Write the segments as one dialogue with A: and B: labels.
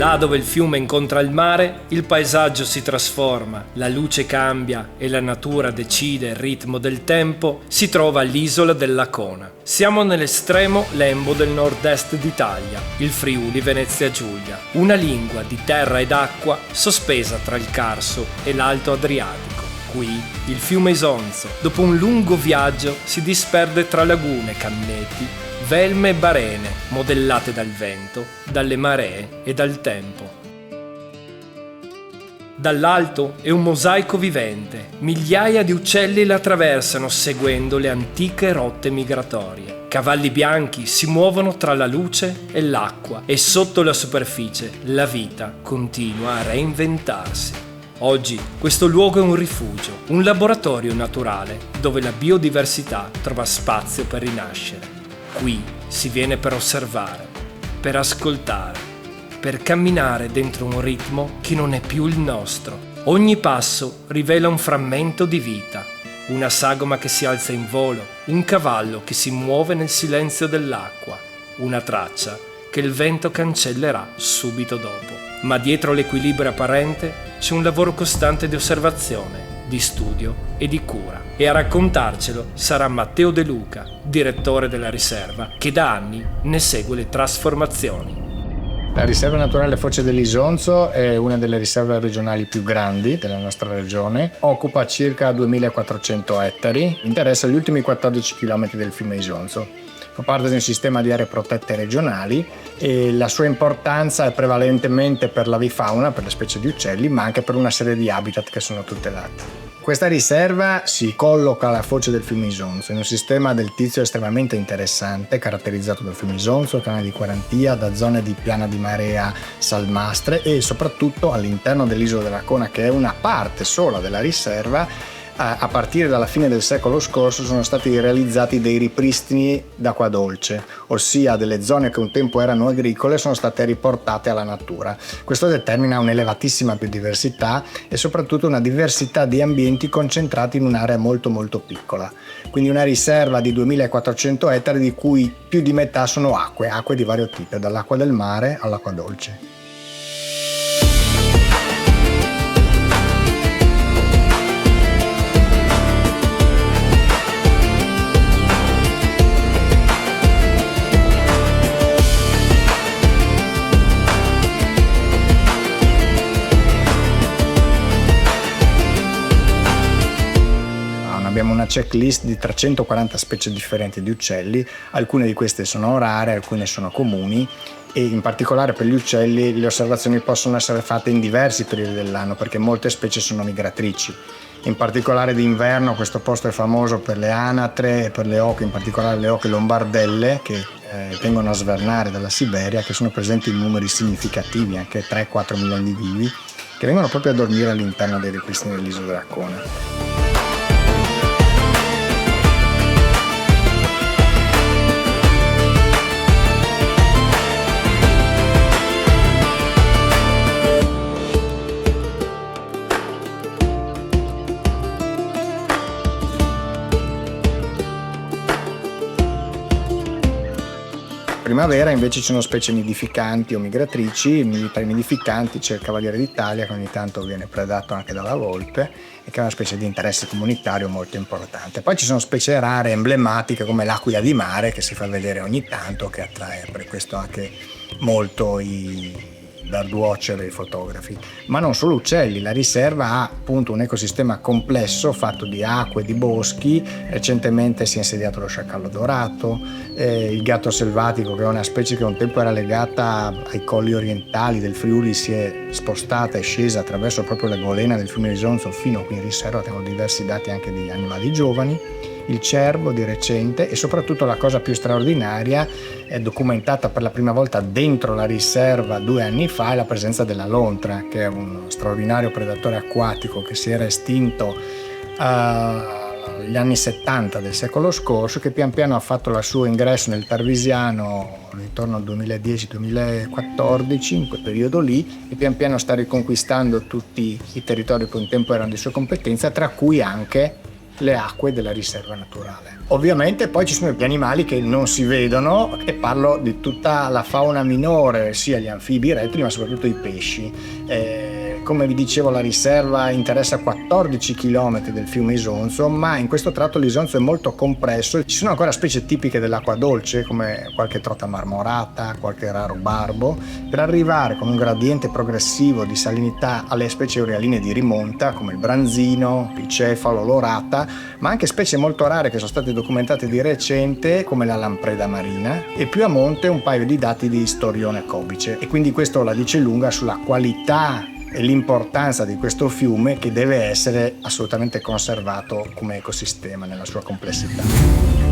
A: Là dove il fiume incontra il mare, il paesaggio si trasforma, la luce cambia e la natura decide il ritmo del tempo, si trova l'isola dell'Acona. Siamo nell'estremo lembo del nord-est d'Italia, il Friuli Venezia Giulia, una lingua di terra ed acqua sospesa tra il Carso e l'Alto Adriatico. Qui il fiume Isonzo, dopo un lungo viaggio, si disperde tra lagune, canneti, velme e barene, modellate dal vento, dalle maree e dal tempo. Dall'alto è un mosaico vivente, migliaia di uccelli la attraversano seguendo le antiche rotte migratorie. Cavalli bianchi si muovono tra la luce e l'acqua e sotto la superficie la vita continua a reinventarsi. Oggi questo luogo è un rifugio, un laboratorio naturale dove la biodiversità trova spazio per rinascere. Qui si viene per osservare, per ascoltare, per camminare dentro un ritmo che non è più il nostro. Ogni passo rivela un frammento di vita, una sagoma che si alza in volo, un cavallo che si muove nel silenzio dell'acqua, una traccia che il vento cancellerà subito dopo. Ma dietro l'equilibrio apparente c'è un lavoro costante di osservazione, di studio e di cura. E a raccontarcelo sarà Matteo De Luca, direttore della riserva, che da anni ne segue le trasformazioni.
B: La riserva naturale Foce dell'Isonzo è una delle riserve regionali più grandi della nostra regione, occupa circa 2400 ettari, interessa gli ultimi 14 km del fiume Isonzo. Fa parte di un sistema di aree protette regionali e la sua importanza è prevalentemente per l'avifauna, per le specie di uccelli, ma anche per una serie di habitat che sono tutelati. Questa riserva si colloca alla foce del fiume Isonzo, in un sistema del Tizio estremamente interessante, caratterizzato dal fiume Isonzo, canale di Quarantia, da zone di piana di marea salmastre e soprattutto all'interno dell'isola dell'Acona, che è una parte sola della riserva. A partire dalla fine del secolo scorso sono stati realizzati dei ripristini d'acqua dolce, ossia delle zone che un tempo erano agricole sono state riportate alla natura. Questo determina un'elevatissima biodiversità e soprattutto una diversità di ambienti concentrati in un'area molto molto piccola. Quindi una riserva di 2400 ettari di cui più di metà sono acque di vario tipo, dall'acqua del mare all'acqua dolce. Abbiamo una checklist di 340 specie differenti di uccelli, alcune di queste sono rare, alcune sono comuni e in particolare per gli uccelli le osservazioni possono essere fatte in diversi periodi dell'anno perché molte specie sono migratrici. In particolare d'inverno questo posto è famoso per le anatre e per le oche, in particolare le oche lombardelle che vengono a svernare dalla Siberia, che sono presenti in numeri significativi, anche 3-4 milioni di vivi, che vengono proprio a dormire all'interno dei ripristini dell'isola dell'Acona. Primavera invece ci sono specie nidificanti o migratrici. Tra i nidificanti c'è il cavaliere d'Italia, che ogni tanto viene predato anche dalla volpe e che è una specie di interesse comunitario molto importante. Poi ci sono specie rare, emblematiche, come l'aquila di mare, che si fa vedere ogni tanto, che attrae per questo anche molto i birdwatcher e i fotografi. Ma non solo uccelli, la riserva ha appunto un ecosistema complesso fatto di acque, di boschi. Recentemente si è insediato lo sciacallo dorato, il gatto selvatico, che è una specie che un tempo era legata ai colli orientali del Friuli, si è spostata e scesa attraverso proprio la golena del fiume Isonzo fino qui in riserva. Abbiamo diversi dati anche di animali giovani. Il cervo di recente e soprattutto la cosa più straordinaria, è documentata per la prima volta dentro la riserva 2 anni fa, è la presenza della lontra, che è uno straordinario predatore acquatico che si era estinto negli anni 70 del secolo scorso, che pian piano ha fatto il suo ingresso nel Tarvisiano intorno al 2010-2014, in quel periodo lì, e pian piano sta riconquistando tutti i territori che un tempo erano di sua competenza, tra cui anche le acque della riserva naturale. Ovviamente poi ci sono gli animali che non si vedono, e parlo di tutta la fauna minore, sia gli anfibi, i rettili, ma soprattutto i pesci. Come vi dicevo, la riserva interessa 14 km del fiume Isonzo, ma in questo tratto l'Isonzo è molto compresso. Ci sono ancora specie tipiche dell'acqua dolce, come qualche trota marmorata, qualche raro barbo, per arrivare con un gradiente progressivo di salinità alle specie eurealine di rimonta, come il branzino, il cefalo, l'orata, ma anche specie molto rare che sono state documentate di recente, come la lampreda marina, e più a monte un paio di dati di storione cobice. E quindi questo la dice lunga sulla qualità e l'importanza di questo fiume, che deve essere assolutamente conservato come ecosistema nella sua complessità.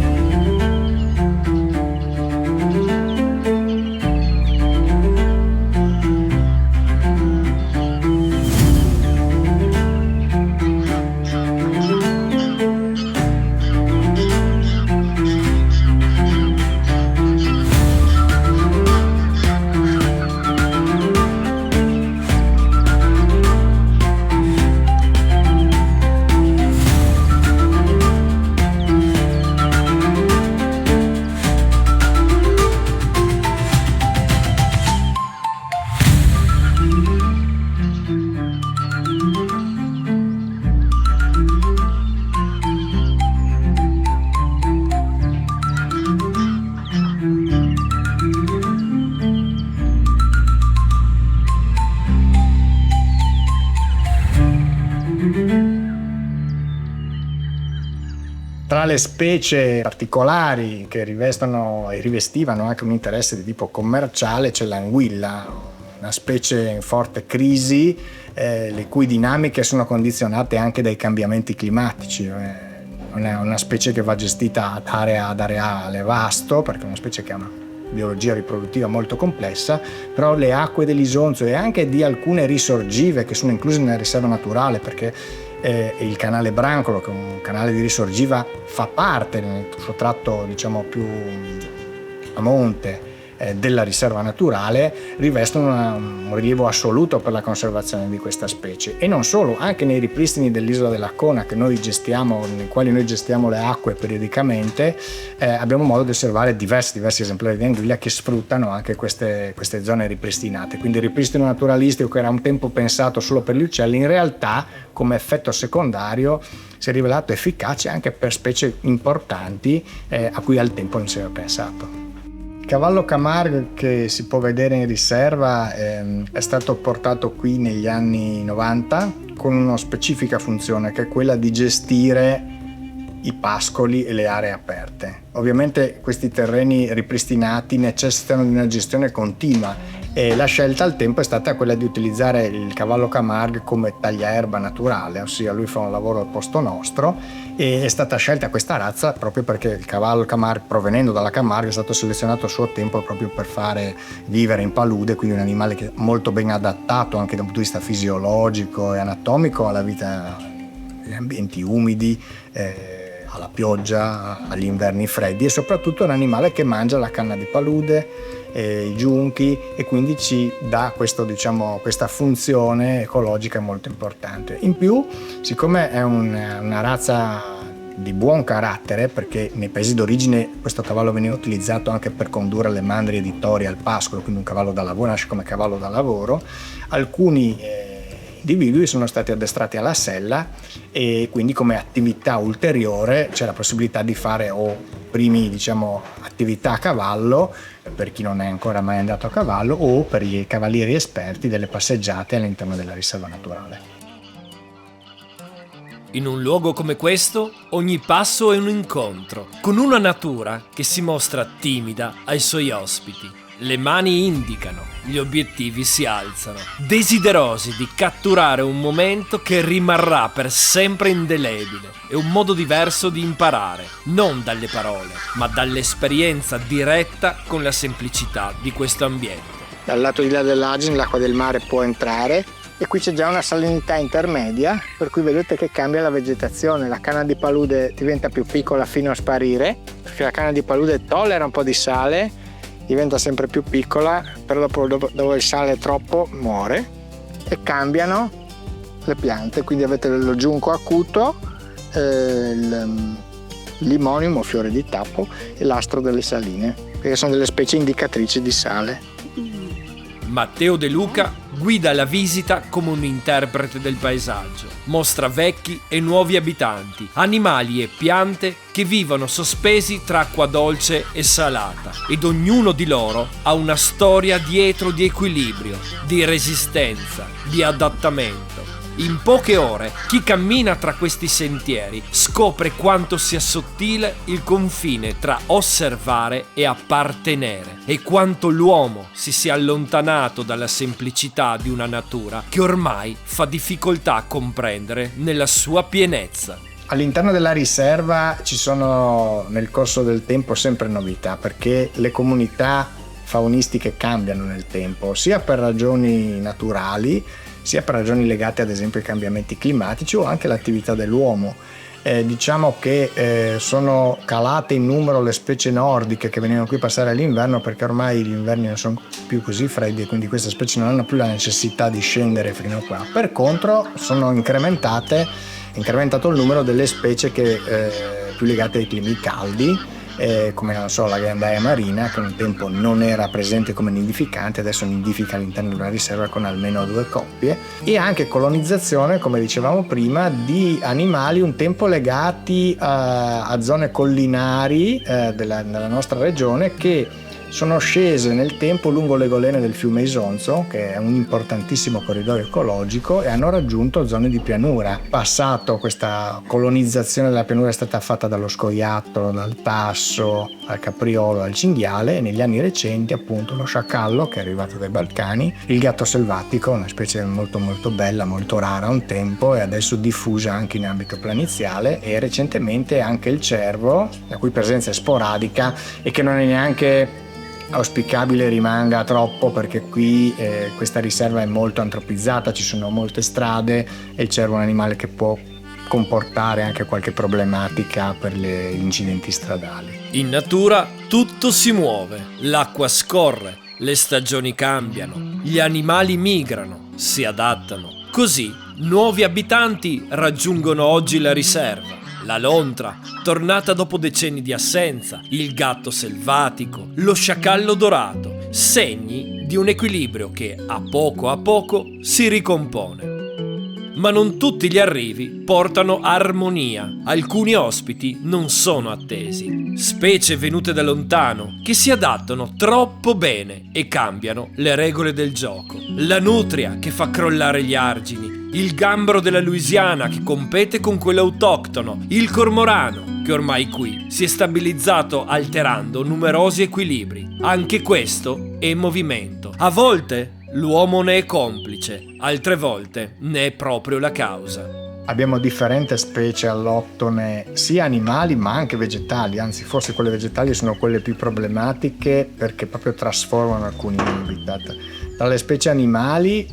B: Tra le specie particolari che rivestivano anche un interesse di tipo commerciale c'è l'anguilla, una specie in forte crisi, le cui dinamiche sono condizionate anche dai cambiamenti climatici. È una specie che va gestita ad areale vasto, perché è una specie che ha una biologia riproduttiva molto complessa, però le acque dell'Isonzo e anche di alcune risorgive che sono incluse nella riserva naturale, perché il canale Brancolo, che è un canale di risorgiva, fa parte nel suo tratto diciamo più a monte della riserva naturale, rivestono un rilievo assoluto per la conservazione di questa specie. E non solo, anche nei ripristini dell'isola dell'Accona nei quali noi gestiamo le acque periodicamente, abbiamo modo di osservare diversi esemplari di anguilla che sfruttano anche queste zone ripristinate. Quindi il ripristino naturalistico, che era un tempo pensato solo per gli uccelli, in realtà come effetto secondario si è rivelato efficace anche per specie importanti a cui al tempo non si aveva pensato. Il cavallo Camargue, che si può vedere in riserva, è stato portato qui negli anni 90 con una specifica funzione, che è quella di gestire i pascoli e le aree aperte. Ovviamente questi terreni ripristinati necessitano di una gestione continua, e la scelta al tempo è stata quella di utilizzare il cavallo Camargue come tagliaerba naturale, ossia lui fa un lavoro al posto nostro, e è stata scelta questa razza proprio perché il cavallo Camargue, provenendo dalla Camargue, è stato selezionato a suo tempo proprio per fare vivere in palude, quindi un animale che è molto ben adattato anche da un punto di vista fisiologico e anatomico alla vita in ambienti umidi, alla pioggia, agli inverni freddi, e soprattutto un animale che mangia la canna di palude, i giunchi, e quindi ci dà questa funzione ecologica molto importante. In più, siccome è una razza di buon carattere, perché nei paesi d'origine questo cavallo veniva utilizzato anche per condurre le mandrie di tori al pascolo, quindi un cavallo da lavoro, nasce come cavallo da lavoro, alcuni individui sono stati addestrati alla sella, e quindi come attività ulteriore c'è la possibilità di fare attività a cavallo per chi non è ancora mai andato a cavallo, o per i cavalieri esperti delle passeggiate all'interno della riserva naturale.
A: In un luogo come questo, ogni passo è un incontro con una natura che si mostra timida ai suoi ospiti. Le mani indicano, gli obiettivi si alzano, desiderosi di catturare un momento che rimarrà per sempre indelebile. È un modo diverso di imparare, non dalle parole, ma dall'esperienza diretta con la semplicità di questo ambiente.
B: Dal lato di là dell'Agen l'acqua del mare può entrare, e qui c'è già una salinità intermedia, per cui vedete che cambia la vegetazione. La canna di palude diventa più piccola fino a sparire, perché la canna di palude tollera un po' di sale, diventa sempre più piccola, però dopo il sale troppo muore, e cambiano le piante. Quindi avete lo giunco acuto, Limonimo, fiore di tappo, e l'astro delle saline, perché sono delle specie indicatrici di sale.
A: Matteo De Luca guida la visita come un interprete del paesaggio. Mostra vecchi e nuovi abitanti, animali e piante che vivono sospesi tra acqua dolce e salata, ed ognuno di loro ha una storia dietro di equilibrio, di resistenza, di adattamento. In poche ore, chi cammina tra questi sentieri scopre quanto sia sottile il confine tra osservare e appartenere, e quanto l'uomo si sia allontanato dalla semplicità di una natura che ormai fa difficoltà a comprendere nella sua pienezza.
B: All'interno della riserva ci sono nel corso del tempo sempre novità, perché le comunità faunistiche cambiano nel tempo, sia per ragioni naturali, sia per ragioni legate ad esempio ai cambiamenti climatici o anche all'attività dell'uomo. Diciamo che sono calate in numero le specie nordiche che venivano qui a passare l'inverno, perché ormai gli inverni non sono più così freddi e quindi queste specie non hanno più la necessità di scendere fino a qua. Per contro sono incrementato il numero delle specie che più legate ai climi caldi, come non so la ghiandaia marina, che un tempo non era presente come nidificante, adesso nidifica all'interno di una riserva con almeno 2 coppie, e anche colonizzazione, come dicevamo prima, di animali un tempo legati a zone collinari della nostra regione, che sono scese nel tempo lungo le golene del fiume Isonzo, che è un importantissimo corridoio ecologico, e hanno raggiunto zone di pianura. Passato, questa colonizzazione della pianura è stata fatta dallo scoiattolo, dal tasso, al capriolo, al cinghiale, e negli anni recenti appunto lo sciacallo, che è arrivato dai Balcani, il gatto selvatico, una specie molto molto bella, molto rara un tempo e adesso diffusa anche in ambito planiziale, e recentemente anche il cervo, la cui presenza è sporadica e che non è neanche auspicabile rimanga troppo, perché qui questa riserva è molto antropizzata, ci sono molte strade e il cervo è un animale che può comportare anche qualche problematica per gli incidenti stradali.
A: In natura tutto si muove, l'acqua scorre, le stagioni cambiano, gli animali migrano, si adattano. Così nuovi abitanti raggiungono oggi la riserva. La lontra, tornata dopo decenni di assenza, il gatto selvatico, lo sciacallo dorato, segni di un equilibrio che a poco si ricompone. Ma non tutti gli arrivi portano armonia. Alcuni ospiti non sono attesi. Specie venute da lontano che si adattano troppo bene e cambiano le regole del gioco. La nutria che fa crollare gli argini, il gambero della Louisiana che compete con quello autoctono, il cormorano che ormai qui si è stabilizzato alterando numerosi equilibri. Anche questo è movimento. A volte l'uomo ne è complice, altre volte ne è proprio la causa.
B: Abbiamo differenti specie alloctone, sia animali ma anche vegetali, anzi forse quelle vegetali sono quelle più problematiche perché proprio trasformano alcuni habitat. Tra le specie animali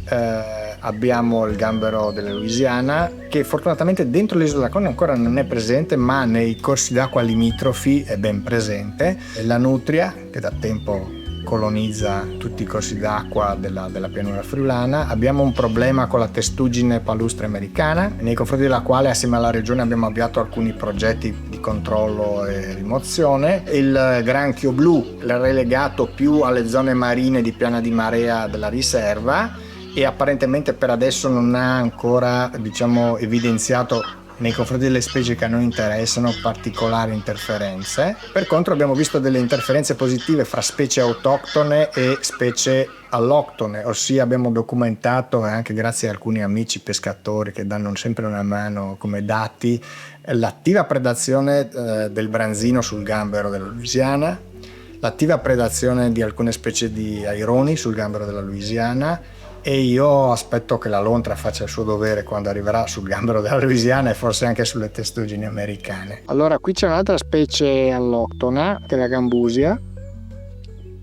B: abbiamo il gambero della Louisiana, che fortunatamente dentro l'isola Conne ancora non è presente, ma nei corsi d'acqua limitrofi è ben presente. La nutria, che da tempo colonizza tutti i corsi d'acqua della pianura friulana. Abbiamo un problema con la testuggine palustre americana, nei confronti della quale assieme alla regione abbiamo avviato alcuni progetti di controllo e rimozione. Il granchio blu è relegato più alle zone marine di piana di marea della riserva e apparentemente per adesso non ha ancora, evidenziato nei confronti delle specie che a noi interessano particolari interferenze. Per contro abbiamo visto delle interferenze positive fra specie autoctone e specie alloctone, ossia abbiamo documentato, anche grazie a alcuni amici pescatori che danno sempre una mano come dati, l'attiva predazione del branzino sul gambero della Louisiana, l'attiva predazione di alcune specie di aironi sul gambero della Louisiana, e io aspetto che la lontra faccia il suo dovere quando arriverà sul gambero della Louisiana e forse anche sulle testuggini americane. Allora, qui c'è un'altra specie alloctona, che è la gambusia,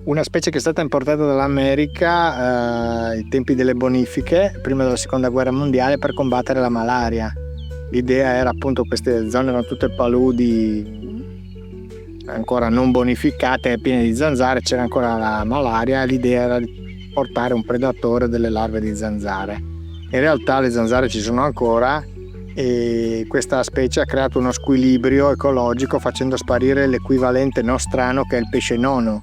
B: una specie che è stata importata dall'America ai tempi delle bonifiche, prima della seconda guerra mondiale, per combattere la malaria. L'idea era appunto, queste zone erano tutte paludi ancora non bonificate, piene di zanzare, c'era ancora la malaria, l'idea era di portare un predatore delle larve di zanzare. In realtà le zanzare ci sono ancora, e questa specie ha creato uno squilibrio ecologico facendo sparire l'equivalente nostrano, che è il pesce nono,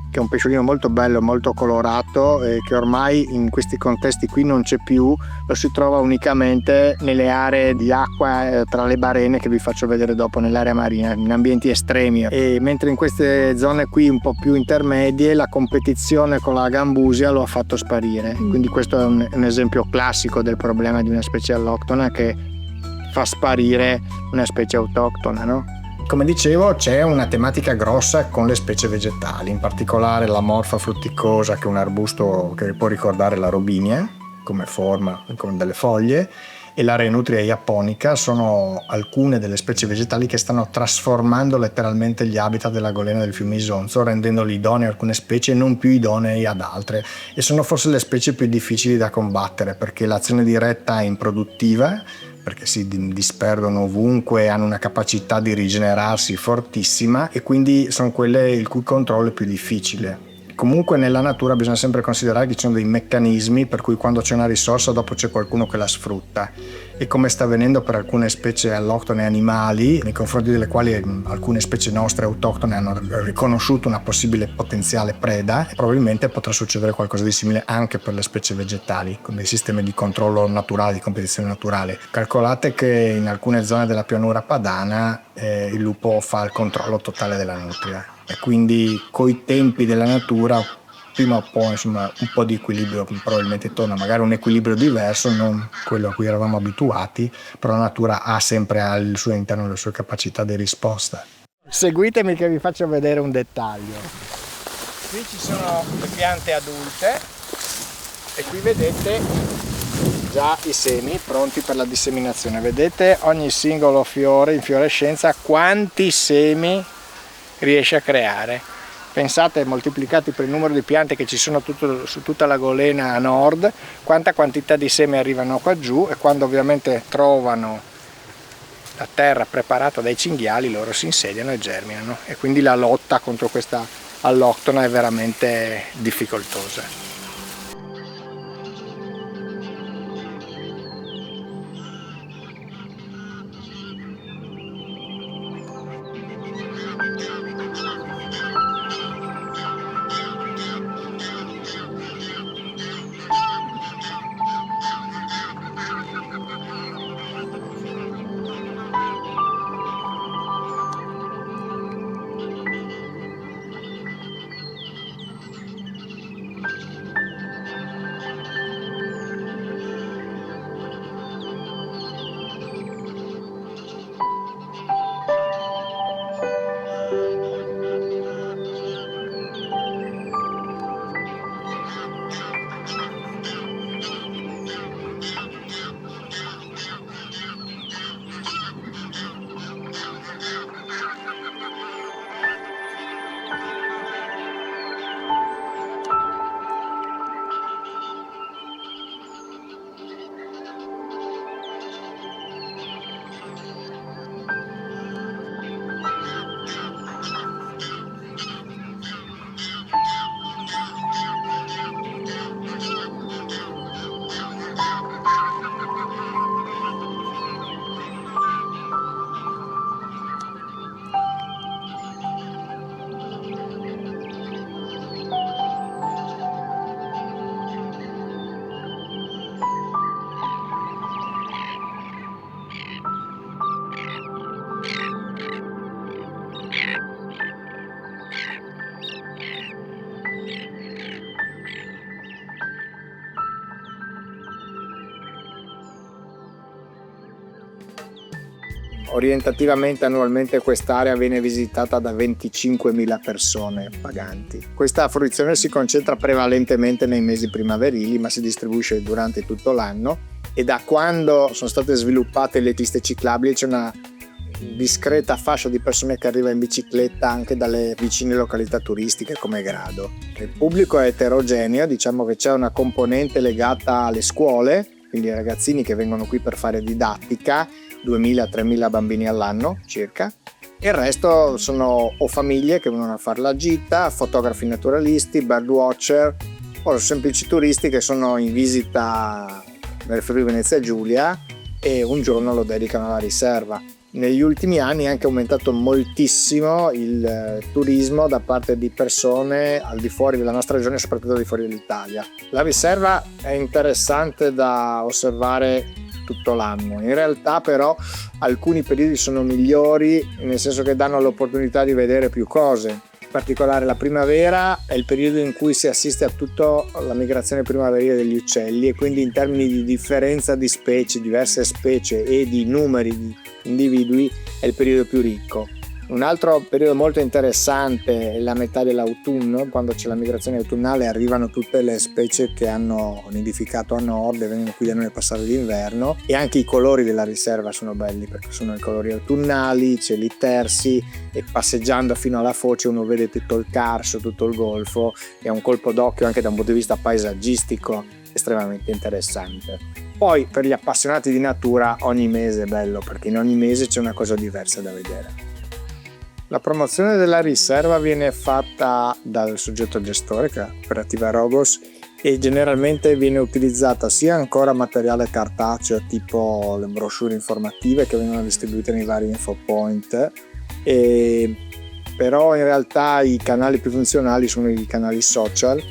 B: che è un pesciolino molto bello, molto colorato, che ormai in questi contesti qui non c'è più, lo si trova unicamente nelle aree di acqua tra le barene, che vi faccio vedere dopo, nell'area marina, in ambienti estremi. E mentre in queste zone qui un po' più intermedie la competizione con la gambusia lo ha fatto sparire. Quindi questo è un esempio classico del problema di una specie alloctona che fa sparire una specie autoctona, no? Come dicevo, c'è una tematica grossa con le specie vegetali, in particolare la morfa frutticosa, che è un arbusto che può ricordare la robinia come forma, con delle foglie, e la Renutria japonica sono alcune delle specie vegetali che stanno trasformando letteralmente gli habitat della golena del fiume Isonzo, rendendoli idonei a alcune specie e non più idonei ad altre, e sono forse le specie più difficili da combattere perché l'azione diretta è improduttiva, perché si disperdono ovunque, hanno una capacità di rigenerarsi fortissima e quindi sono quelle il cui controllo è più difficile. Comunque nella natura bisogna sempre considerare che ci sono dei meccanismi per cui quando c'è una risorsa dopo c'è qualcuno che la sfrutta, e come sta avvenendo per alcune specie alloctone animali, nei confronti delle quali alcune specie nostre autoctone hanno riconosciuto una possibile potenziale preda, probabilmente potrà succedere qualcosa di simile anche per le specie vegetali, con dei sistemi di controllo naturale, di competizione naturale. Calcolate che in alcune zone della pianura padana il lupo fa il controllo totale della nutria, e quindi coi tempi della natura prima o poi, insomma, un po' di equilibrio probabilmente torna, magari un equilibrio diverso, non quello a cui eravamo abituati, però la natura ha sempre al suo interno le sue capacità di risposta. Seguitemi che vi faccio vedere un dettaglio. Qui ci sono le piante adulte e qui vedete già i semi pronti per la disseminazione. Vedete ogni singolo fiore, infiorescenza, quanti semi riesce a creare. Pensate, moltiplicati per il numero di piante che ci sono su tutta la golena a nord, quanta quantità di semi arrivano qua giù, e quando ovviamente trovano la terra preparata dai cinghiali loro si insediano e germinano, e quindi la lotta contro questa alloctona è veramente difficoltosa. Orientativamente annualmente quest'area viene visitata da 25.000 persone paganti. Questa fruizione si concentra prevalentemente nei mesi primaverili, ma si distribuisce durante tutto l'anno, e da quando sono state sviluppate le piste ciclabili c'è una discreta fascia di persone che arriva in bicicletta anche dalle vicine località turistiche come Grado. Il pubblico è eterogeneo, diciamo che c'è una componente legata alle scuole, quindi ai ragazzini che vengono qui per fare didattica, 2.000-3.000 bambini all'anno circa. Il resto sono o famiglie che vengono a fare la gita, fotografi naturalisti, birdwatcher, o semplici turisti che sono in visita nel Friuli Venezia Giulia e un giorno lo dedicano alla riserva. Negli ultimi anni è anche aumentato moltissimo il turismo da parte di persone al di fuori della nostra regione, soprattutto al di fuori dell'Italia. La riserva è interessante da osservare tutto l'anno. In realtà però alcuni periodi sono migliori, nel senso che danno l'opportunità di vedere più cose. In particolare la primavera è il periodo in cui si assiste a tutta la migrazione primaverile degli uccelli, e quindi in termini di differenza di specie, diverse specie e di numeri di individui è il periodo più ricco. Un altro periodo molto interessante è la metà dell'autunno, quando c'è la migrazione autunnale, arrivano tutte le specie che hanno nidificato a nord e vengono qui da noi a passare l'inverno, e anche i colori della riserva sono belli perché sono i colori autunnali, cieli tersi, e passeggiando fino alla foce uno vede tutto il Carso, tutto il golfo, e è un colpo d'occhio anche da un punto di vista paesaggistico estremamente interessante. Poi per gli appassionati di natura ogni mese è bello, perché in ogni mese c'è una cosa diversa da vedere. La promozione della riserva viene fatta dal soggetto gestore, che è Cooperativa Rogos, e generalmente viene utilizzata sia ancora materiale cartaceo tipo le brochure informative che vengono distribuite nei vari infopoint, però in realtà i canali più funzionali sono i canali social,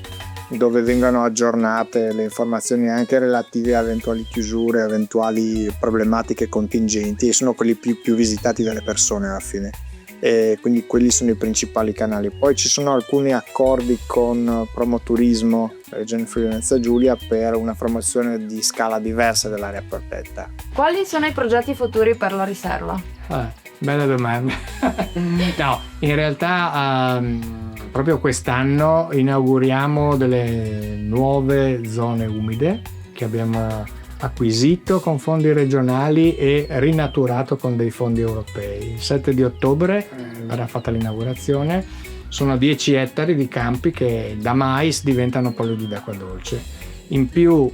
B: dove vengono aggiornate le informazioni anche relative a eventuali chiusure, eventuali problematiche contingenti, e sono quelli più visitati dalle persone alla fine. E quindi quelli sono i principali canali. Poi ci sono alcuni accordi con Promoturismo, Regione Friuli Venezia Giulia, per una promozione di scala diversa dell'area protetta.
C: Quali sono i progetti futuri per la riserva?
D: Bella domanda. No, in realtà proprio quest'anno inauguriamo delle nuove zone umide che abbiamo acquisito con fondi regionali e rinaturato con dei fondi europei. Il 7 di ottobre verrà fatta l'inaugurazione. Sono 10 ettari di campi che da mais diventano polveri d'acqua dolce. In più,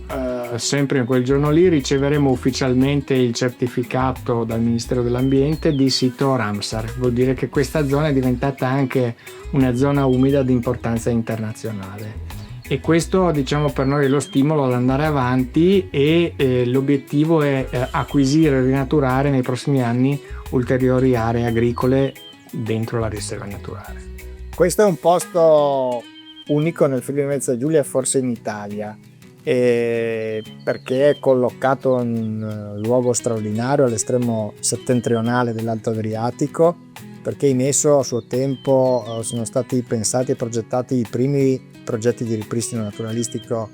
D: sempre in quel giorno lì, riceveremo ufficialmente il certificato dal Ministero dell'Ambiente di sito Ramsar. Vuol dire che questa zona è diventata anche una zona umida di importanza internazionale. E questo, diciamo, per noi è lo stimolo ad andare avanti, e l'obiettivo è acquisire e rinaturare nei prossimi anni ulteriori aree agricole dentro la riserva naturale.
B: Questo è un posto unico nel Friuli Venezia Giulia, forse in Italia, perché è collocato in un luogo straordinario all'estremo settentrionale dell'Alto Adriatico, perché in esso a suo tempo sono stati pensati e progettati i primi progetti di ripristino naturalistico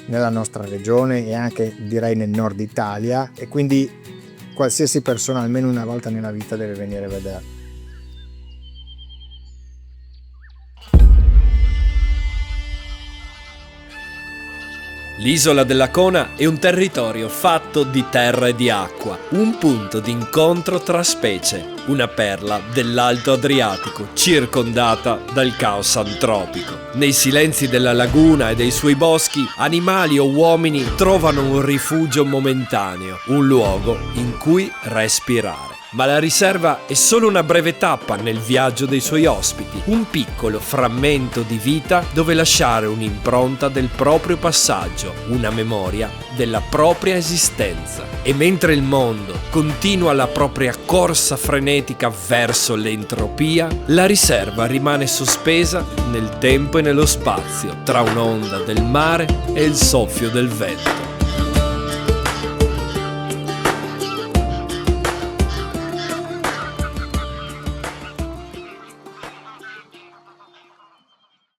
B: nella nostra regione e anche direi nel nord Italia, e quindi qualsiasi persona almeno una volta nella vita deve venire a vedere.
A: L'isola della Cona è un territorio fatto di terra e di acqua, un punto di incontro tra specie, una perla dell'Alto Adriatico circondata dal caos antropico. Nei silenzi della laguna e dei suoi boschi, animali o uomini trovano un rifugio momentaneo, un luogo in cui respirare. Ma la riserva è solo una breve tappa nel viaggio dei suoi ospiti, un piccolo frammento di vita dove lasciare un'impronta del proprio passaggio, una memoria della propria esistenza. E mentre il mondo continua la propria corsa frenetica verso l'entropia, la riserva rimane sospesa nel tempo e nello spazio, tra un'onda del mare e il soffio del vento.